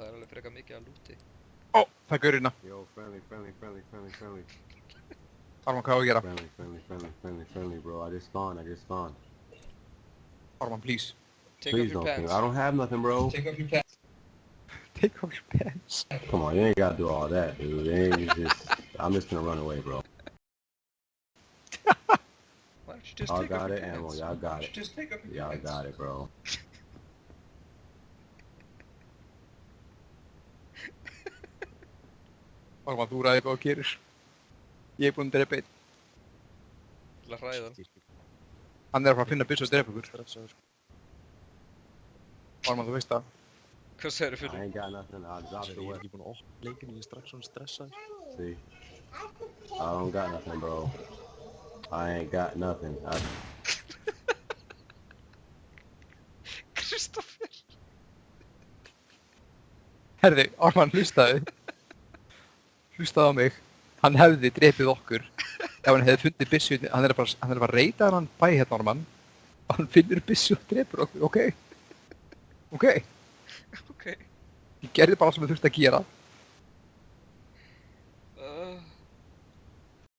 það alveg frekar mikið að lúti. Ó, það er gaurina. Yo, friendly. Ármann, hvað á að gera? Friendly, bro. I just spawned. Ármann, please. Take Please off your don't pants. I don't have nothing, bro. Take off your pants. Take off your pants. Come on, you ain't gotta do all that, dude. I'm just gonna run away, bro. Why don't you just Y'all take off got your it, ammo. pants? Y'all got it. Just take off your Y'all pants. got it, bro. Ármann, þú ræðir hvað þú gerir. Ég er búinn að drepa einn. Til að hræða hann. Hann er að fara að finna byssu og drepa ykkur. Ármann, þú veist það. Hvað segir þú I fyrir? ain't got nothing. I dropped the Ég er weapon. ekki búinn að opna leikinn, ég er strax svona stressaður. See? I don't got nothing, bro. I ain't got nothing. Kristoffer! Herði, Ármann, hlustaðu. Hlustaðu á mig. Hann hefði drepið okkur ef hann hefði fundið byssu. Hann er bara að reyta hann bæ hérna, Ármann. Og hann finnur byssu og drepur okkur, ok? Ok? Ok. Ég gerði bara sem ég þurfti að gera.